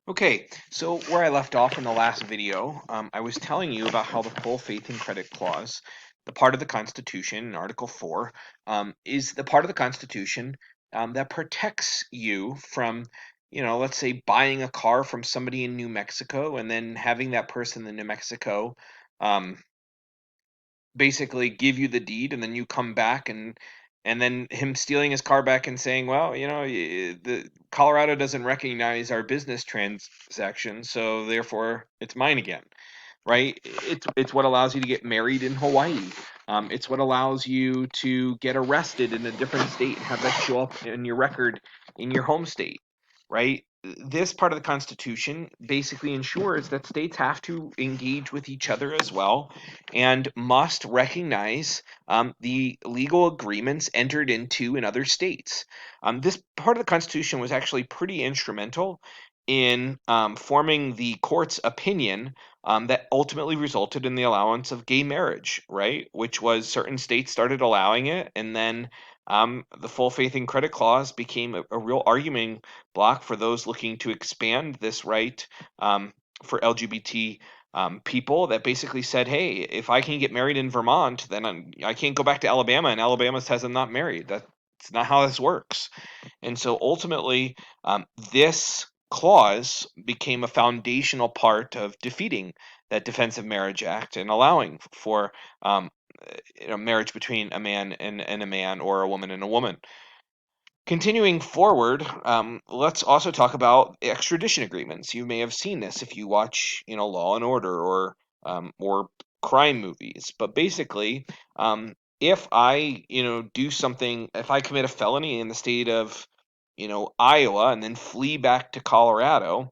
Okay, so where I left off in the last video, I was telling you about how the full faith and credit clause, the part of the Constitution, in Article 4, is the part of the Constitution that protects you from, let's say buying a car from somebody in New Mexico and then having that person in New Mexico um, basically give you the deed and then you come back and then him stealing his car back and saying, well, the Colorado doesn't recognize our business transaction, so therefore it's mine again, right? It's what allows you to get married in Hawaii. It's what allows you to get arrested in a different state and have that show up in your record in your home state, right? This part of the Constitution basically ensures that states have to engage with each other as well and must recognize the legal agreements entered into in other states. This part of the Constitution was actually pretty instrumental in forming the court's opinion that ultimately resulted in the allowance of gay marriage, right? Which was certain states started allowing it, and then the full faith and credit clause became a real arguing block for those looking to expand this right for LGBT people that basically said, hey, if I can get married in Vermont, then I can't go back to Alabama, and Alabama says I'm not married. That's not how this works. And so ultimately, this clause became a foundational part of defeating that Defense of Marriage Act and allowing for marriage between a man and a man or a woman and a woman. Continuing forward, let's also talk about extradition agreements. You may have seen this if you watch, Law and Order or crime movies. But basically, if I, do something, if I commit a felony in the state of, Iowa and then flee back to Colorado,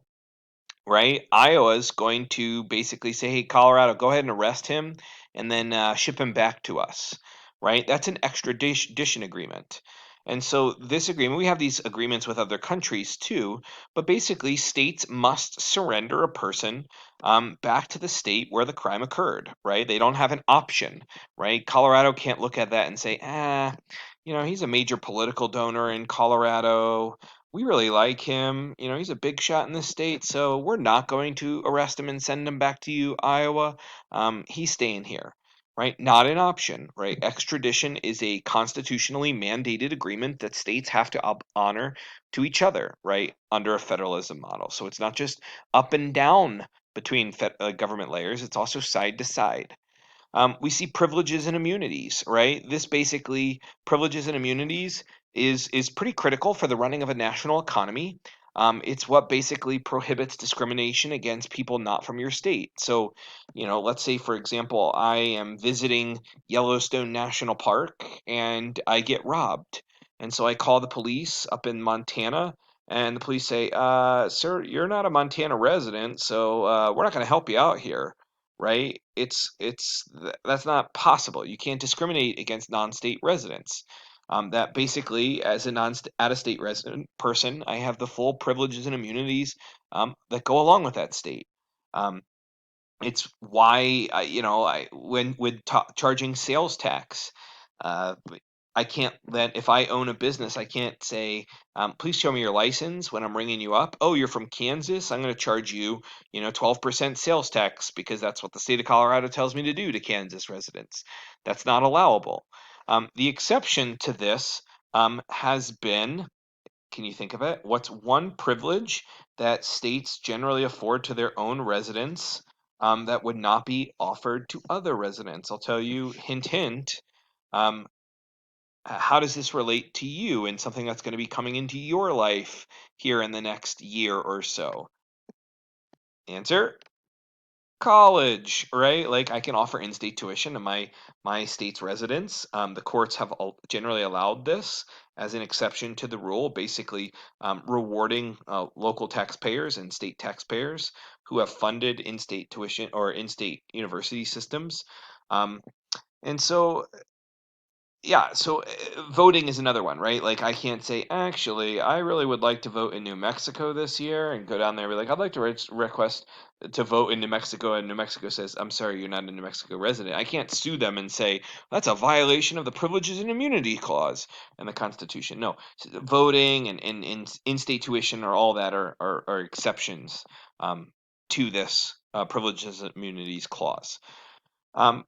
right? Iowa's going to basically say, hey, Colorado, go ahead and arrest him and then ship him back to us, right? That's an extradition agreement. And so this agreement, we have these agreements with other countries too, but basically states must surrender a person back to the state where the crime occurred, right? They don't have an option, right? Colorado can't look at that and say, he's a major political donor in Colorado. We really like him. He's a big shot in the state, so we're not going to arrest him and send him back to you, Iowa. He's staying here, right? Not an option, right? Extradition is a constitutionally mandated agreement that states have to honor to each other, right? Under a federalism model. So it's not just up and down between government layers, it's also side to side. We see privileges and immunities, right? This basically privileges and immunities is pretty critical for the running of a national economy. It's what basically prohibits discrimination against people not from your state. So, let's say, for example, I am visiting Yellowstone National Park and I get robbed. And so I call the police up in Montana, and the police say, sir, you're not a Montana resident, so we're not going to help you out here, right? That's not possible. You can't discriminate against non-state residents. That basically, as a out-of-state resident person, I have the full privileges and immunities that go along with that state. Um, it's why I when with charging sales tax, uh, I can't then if I own a business, I can't say, please show me your license when I'm ringing you up. Oh, you're from Kansas? I'm going to charge you, 12% sales tax because that's what the state of Colorado tells me to do to Kansas residents. That's not allowable. The exception to this has been, can you think of it? What's one privilege that states generally afford to their own residents that would not be offered to other residents? I'll tell you, hint, hint. Um, how does this relate to you and something that's going to be coming into your life here in the next year or so? Answer: college, right? Like I can offer in-state tuition to my state's residents. The courts have generally allowed this as an exception to the rule, basically rewarding local taxpayers and state taxpayers who have funded in-state tuition or in-state university systems. Um, and so Yeah, so voting is another one, right? Like I can't say, actually, I really would like to vote in New Mexico this year and go down there and be like, I'd like to request to vote in New Mexico, and New Mexico says, I'm sorry, you're not a New Mexico resident. I can't sue them and say, that's a violation of the Privileges and Immunity Clause and the Constitution. No, voting and in-state tuition or all that are exceptions to this Privileges and Immunities Clause.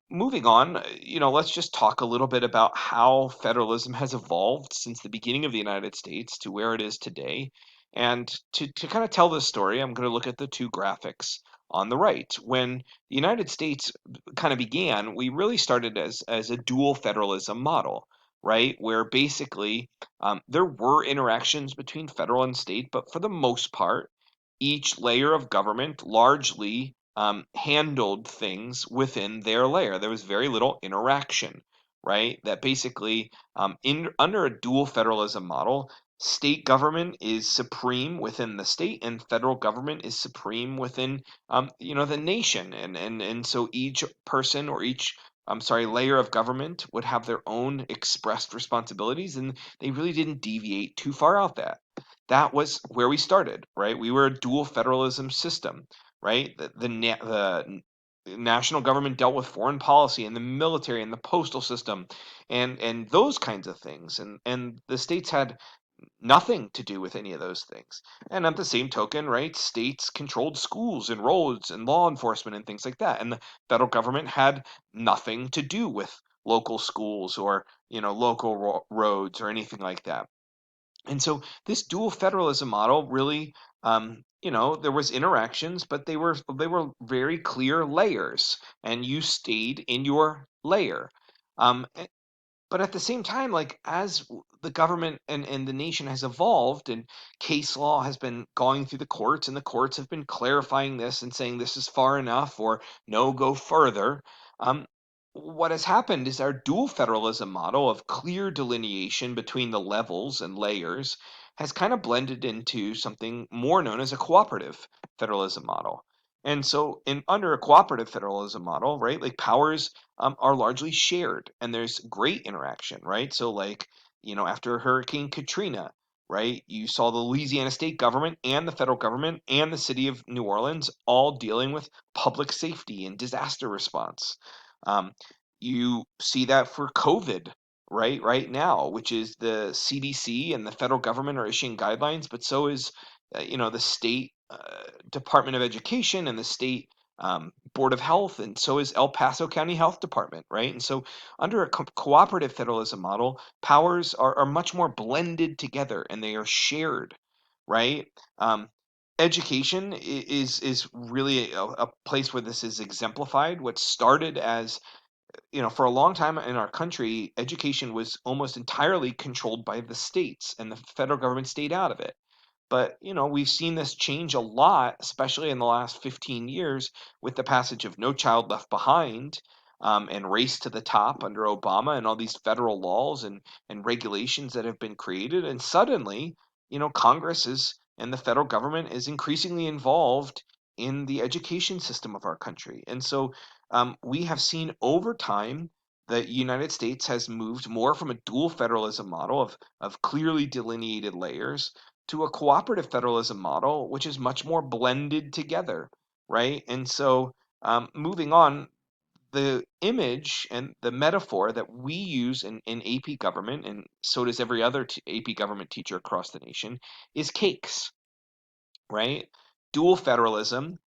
Moving on, let's just talk a little bit about how federalism has evolved since the beginning of the United States to where it is today. And to kind of tell this story, I'm going to look at the two graphics on the right. When the United States kind of began, we really started as a dual federalism model, right? Where basically there were interactions between federal and state, but for the most part, each layer of government largely handled things within their layer. There was very little interaction, right? That basically, in under a dual federalism model, state government is supreme within the state, and federal government is supreme within, the nation. And so each person or each I'm sorry, layer of government would have their own expressed responsibilities, and they really didn't deviate too far out that was where we started, right? We were a dual federalism system, right? The national government dealt with foreign policy and the military and the postal system and those kinds of things. And the states had nothing to do with any of those things. And at the same token, right, states controlled schools and roads and law enforcement and things like that. And the federal government had nothing to do with local schools or, local roads or anything like that. And so this dual federalism model really, there was interactions, but they were very clear layers, and you stayed in your layer. But at the same time, like as the government and the nation has evolved and case law has been going through the courts and the courts have been clarifying this and saying this is far enough or no, go further. Um, what has happened is our dual federalism model of clear delineation between the levels and layers has kind of blended into something more known as a cooperative federalism model. And so, in under a cooperative federalism model, right, like powers are largely shared and there's great interaction, right? So, like, after Hurricane Katrina, right, you saw the Louisiana state government and the federal government and the city of New Orleans all dealing with public safety and disaster response. Um, you see that for COVID, right now, which is the CDC and the federal government are issuing guidelines, but so is, the state Department of Education and the state Board of Health, and so is El Paso County Health Department, right? And so, under a cooperative federalism model, powers are much more blended together and they are shared, right? Um, Education is really a place where this is exemplified. What started as, for a long time in our country, education was almost entirely controlled by the states, and the federal government stayed out of it. But, we've seen this change a lot, especially in the last 15 years with the passage of No Child Left Behind, and Race to the Top under Obama and all these federal laws and regulations that have been created. And suddenly, Congress is and the federal government is increasingly involved in the education system of our country. And so we have seen over time the United States has moved more from a dual federalism model of clearly delineated layers to a cooperative federalism model, which is much more blended together, right? And so, moving on, the image and the metaphor that we use in AP government, and so does every other AP government teacher across the nation, is cakes, right? Dual federalism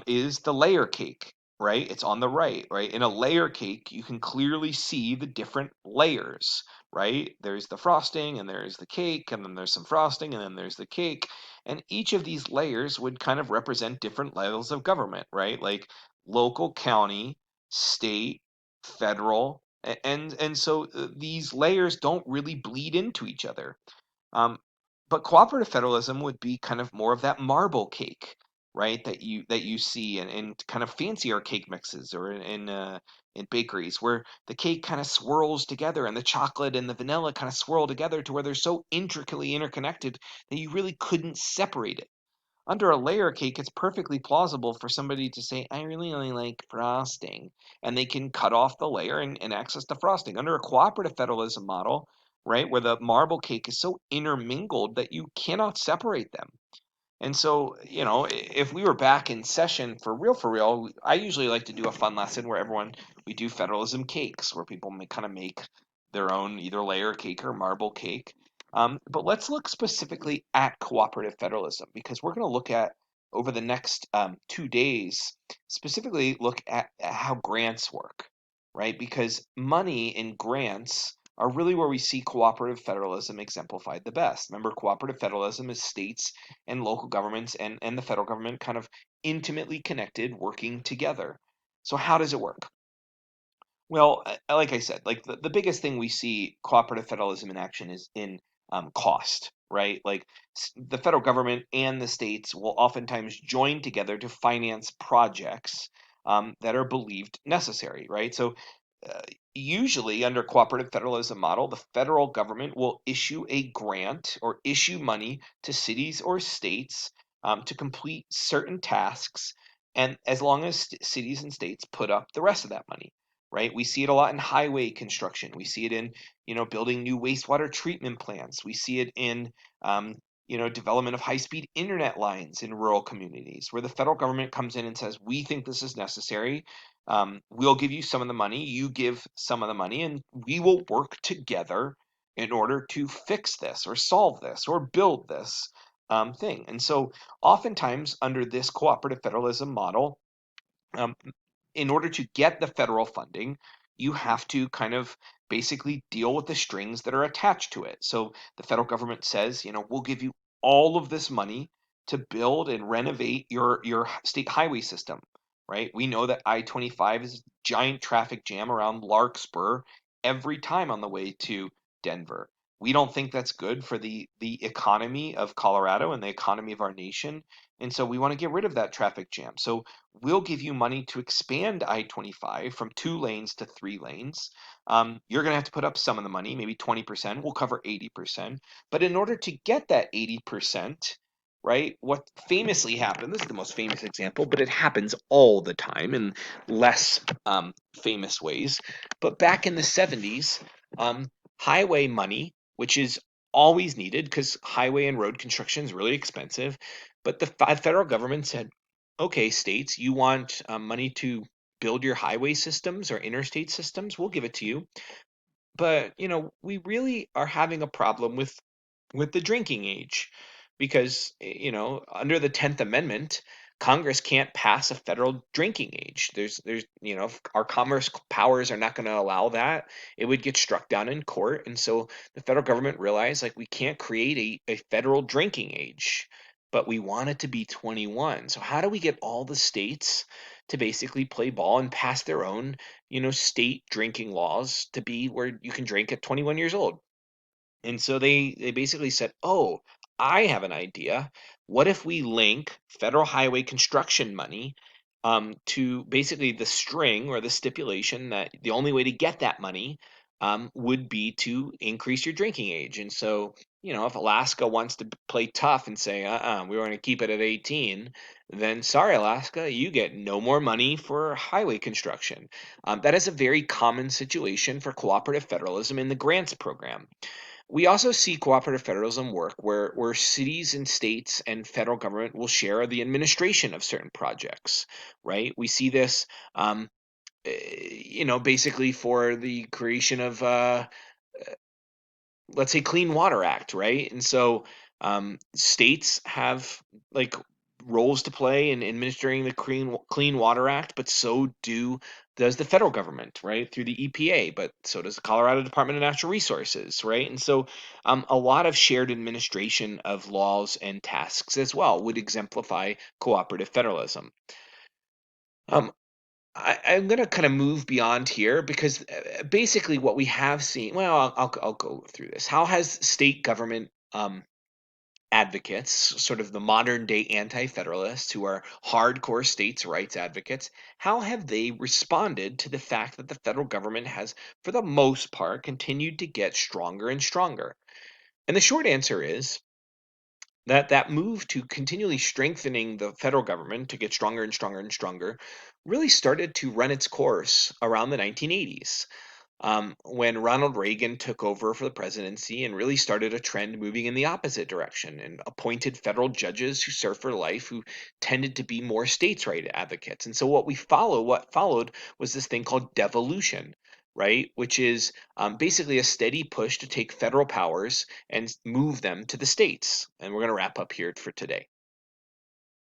is the layer cake, right? It's on the right, right? In a layer cake, you can clearly see the different layers, right? There's the frosting, and there's the cake, and then there's some frosting, and then there's the cake. And each of these layers would kind of represent different levels of government, right? Like local, county, state, federal. And so these layers don't really bleed into each other. Um, but cooperative federalism would be kind of more of that marble cake, right? That you see in kind of fancier cake mixes or in bakeries, where the cake kind of swirls together and the chocolate and the vanilla kind of swirl together to where they're so intricately interconnected that you really couldn't separate it. Under a layer cake, it's perfectly plausible for somebody to say, I really only like frosting, and they can cut off the layer and access the frosting. Under a cooperative federalism model, right, where the marble cake is so intermingled that you cannot separate them. And so, if we were back in session for real, I usually like to do a fun lesson where we do federalism cakes, where people may kind of make their own either layer cake or marble cake. But let's look specifically at cooperative federalism because we're going to look at over the next 2 days, specifically look at how grants work, right? Because money and grants are really where we see cooperative federalism exemplified the best. Remember, cooperative federalism is states and local governments and the federal government kind of intimately connected, working together. So how does it work? Well, like I said, like the biggest thing we see cooperative federalism in action is in cost, right? Like the federal government and the states will oftentimes join together to finance projects that are believed necessary, right? So uh, usually under cooperative federalism model, the federal government will issue a grant or issue money to cities or states to complete certain tasks, and as long as cities and states put up the rest of that money, right? We see it a lot in highway construction. We see it in, building new wastewater treatment plants. We see it in, development of high-speed internet lines in rural communities, where the federal government comes in and says, "We think this is necessary. We'll give you some of the money. You give some of the money, and we will work together in order to fix this or solve this or build this thing." And so, oftentimes, under this cooperative federalism model, um, in order to get the federal funding, you have to kind of basically deal with the strings that are attached to it. So the federal government says, we'll give you all of this money to build and renovate your state highway system, right? We know that I-25 is a giant traffic jam around Larkspur every time on the way to Denver. We don't think that's good for the economy of Colorado and the economy of our nation. And so we want to get rid of that traffic jam. So we'll give you money to expand I-25 from 2 lanes to 3 lanes. You're going to have to put up some of the money, maybe 20%. We'll cover 80%. But in order to get that 80%, right, what famously happened, this is the most famous example, but it happens all the time in less famous ways. But back in the 70s, highway money, which is always needed because highway and road construction is really expensive, but the federal government said, okay, states, you want money to build your highway systems or interstate systems? We'll give it to you. But, we really are having a problem with the drinking age because, under the 10th Amendment, Congress can't pass a federal drinking age. There's, if our commerce powers are not going to allow that. It would get struck down in court. And so the federal government realized like we can't create a federal drinking age, but we want it to be 21. So how do we get all the states to basically play ball and pass their own, state drinking laws to be where you can drink at 21 years old? And so they basically said, "Oh, I have an idea. What if we link federal highway construction money to basically the string or the stipulation that the only way to get that money would be to increase your drinking age?" And so, if Alaska wants to play tough and say, we want to keep it at 18, then sorry, Alaska, you get no more money for highway construction. That is a very common situation for cooperative federalism in the grants program. We also see cooperative federalism work where cities and states and federal government will share the administration of certain projects, right? We see this, basically for the creation of let's say Clean Water Act, right? And so states have like roles to play in administering the Clean Water Act, but so does the federal government, right, through the EPA, but so does the Colorado Department of Natural Resources, right? And so a lot of shared administration of laws and tasks as well would exemplify cooperative federalism. Um, I'm going to kind of move beyond here because basically what we have seen, well, I'll go through this. How has state government advocates, sort of the modern day anti federalists who are hardcore states' rights advocates, how have they responded to the fact that the federal government has, for the most part, continued to get stronger and stronger? And the short answer is That move to continually strengthening the federal government to get stronger and stronger and stronger really started to run its course around the 1980s, when Ronald Reagan took over for the presidency and really started a trend moving in the opposite direction and appointed federal judges who served for life who tended to be more states' right advocates. And so what followed was this thing called devolution, right? Which is basically a steady push to take federal powers and move them to the states. And we're going to wrap up here for today.